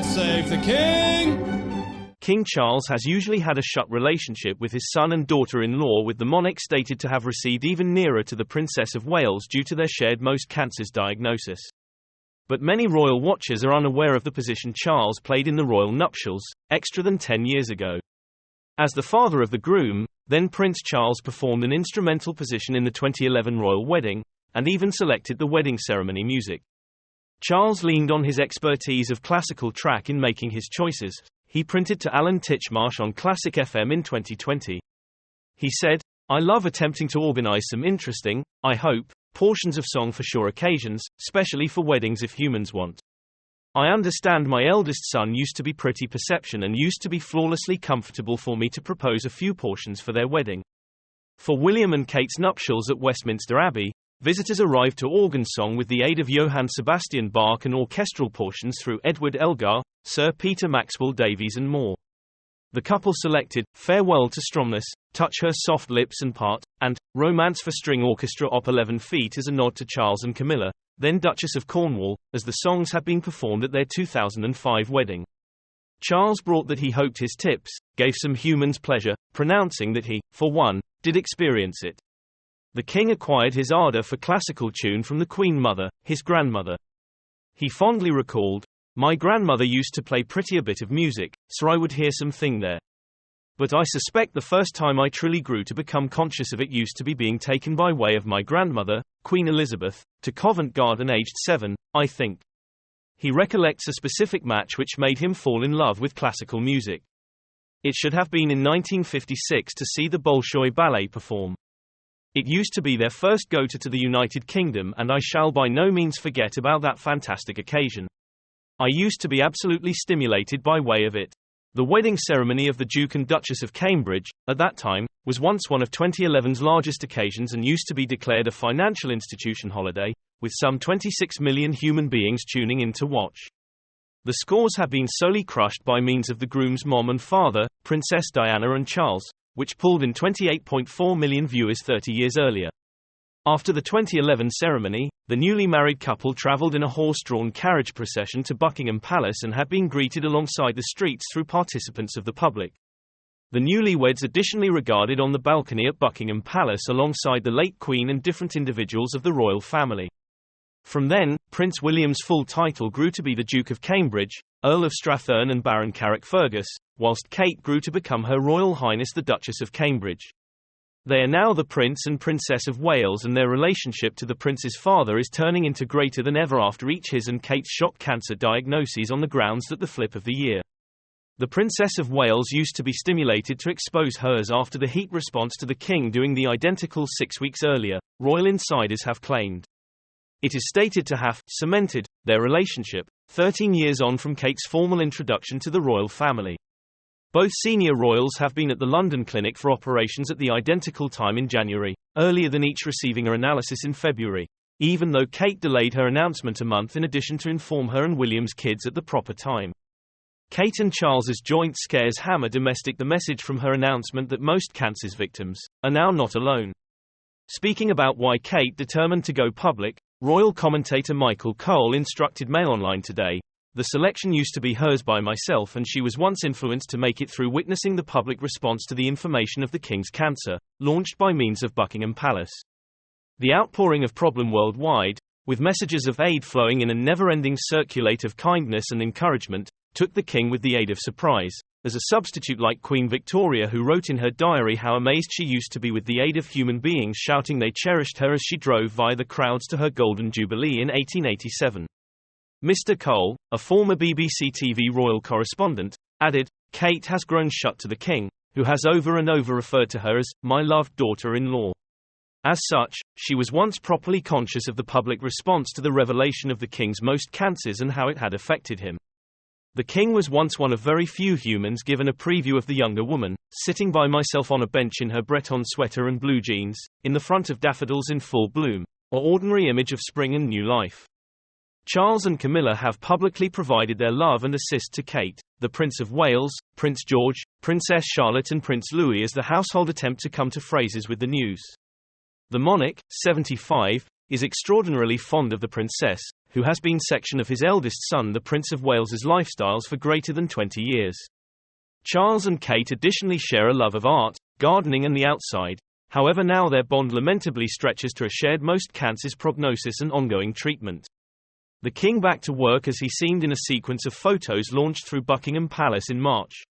God save the King! King Charles has usually had a shut relationship with his son and daughter-in-law, with the monarch stated to have receded even nearer to the Princess of Wales due to their shared most cancers diagnosis. But many royal watchers are unaware of the position Charles played in the royal nuptials, extra than 10 years ago. As the father of the groom, then Prince Charles performed an instrumental position in the 2011 royal wedding, and even selected the wedding ceremony music. Charles leaned on his expertise of classical track in making his choices. He printed to Alan Titchmarsh on Classic FM in 2020. He said, "I love attempting to organize some interesting, I hope, portions of song for sure occasions, especially for weddings if humans want. I understand my eldest son used to be pretty perception and used to be flawlessly comfortable for me to propose a few portions for their wedding. For William and Kate's nuptials at Westminster Abbey, visitors arrived to organ song with the aid of Johann Sebastian Bach and orchestral portions through Edward Elgar, Sir Peter Maxwell Davies and more. The couple selected Farewell to Stromness, Touch Her Soft Lips and Part, and Romance for String Orchestra Op. 11 feet as a nod to Charles and Camilla, then Duchess of Cornwall, as the songs had been performed at their 2005 wedding. Charles brought that he hoped his tips gave some humans pleasure, pronouncing that he, for one, did experience it. The king acquired his ardor for classical tune from the Queen Mother, his grandmother. He fondly recalled, "My grandmother used to play pretty a bit of music, so I would hear something there. But I suspect the first time I truly grew to become conscious of it used to be being taken by way of my grandmother, Queen Elizabeth, to Covent Garden aged 7, I think." He recollects a specific match which made him fall in love with classical music. It should have been in 1956 to see the Bolshoi Ballet perform. It used to be their first go to the United Kingdom, and I shall by no means forget about that fantastic occasion. I used to be absolutely stimulated by way of it. The wedding ceremony of the Duke and Duchess of Cambridge, at that time, was once one of 2011's largest occasions and used to be declared a financial institution holiday, with some 26 million human beings tuning in to watch. The scores have been solely crushed by means of the groom's mom and father, Princess Diana and Charles, which pulled in 28.4 million viewers 30 years earlier. After the 2011 ceremony, the newly married couple travelled in a horse-drawn carriage procession to Buckingham Palace and had been greeted alongside the streets through participants of the public. The newlyweds additionally regarded on the balcony at Buckingham Palace alongside the late Queen and different individuals of the royal family. From then, Prince William's full title grew to be the Duke of Cambridge, Earl of Strathearn and Baron Carrickfergus, whilst Kate grew to become Her Royal Highness the Duchess of Cambridge. They are now the Prince and Princess of Wales, and their relationship to the Prince's father is turning into greater than ever after each his and Kate's shock cancer diagnoses on the grounds that the flip of the year. The Princess of Wales used to be stimulated to expose hers after the heat response to the King doing the identical 6 weeks earlier, royal insiders have claimed. It is stated to have cemented their relationship 13 years on from Kate's formal introduction to the royal family. Both senior royals have been at the London clinic for operations at the identical time in January, earlier than each receiving her analysis in February, even though Kate delayed her announcement a month in addition to inform her and William's kids at the proper time. Kate and Charles's joint scares hammer domestic the message from her announcement that most cancer's victims are now not alone. Speaking about why Kate determined to go public, royal commentator Michael Cole instructed Mail Online today, "The selection used to be hers by myself, and she was once influenced to make it through witnessing the public response to the information of the King's cancer, launched by means of Buckingham Palace. The outpouring of problem worldwide, with messages of aid flowing in a never-ending circulate of kindness and encouragement, took the King with the aid of surprise, as a substitute like Queen Victoria, who wrote in her diary how amazed she used to be with the aid of human beings shouting they cherished her as she drove via the crowds to her Golden Jubilee in 1887. Mr. Cole, a former BBC TV royal correspondent, added, "Kate has grown shut to the King, who has over and over referred to her as my loved daughter-in-law. As such, she was once properly conscious of the public response to the revelation of the King's most cancers and how it had affected him. The King was once one of very few humans given a preview of the younger woman, sitting by myself on a bench in her Breton sweater and blue jeans, in the front of daffodils in full bloom, or ordinary image of spring and new life." Charles and Camilla have publicly provided their love and assist to Kate, the Prince of Wales, Prince George, Princess Charlotte and Prince Louis as the household attempt to come to phrases with the news. The monarch, 75, is extraordinarily fond of the princess, who has been section of his eldest son the Prince of Wales's lifestyles for greater than 20 years. Charles and Kate additionally share a love of art, gardening and the outside. However, now their bond lamentably stretches to a shared most cancer's prognosis and ongoing treatment. The king back to work as he seemed in a sequence of photos launched through Buckingham Palace in March.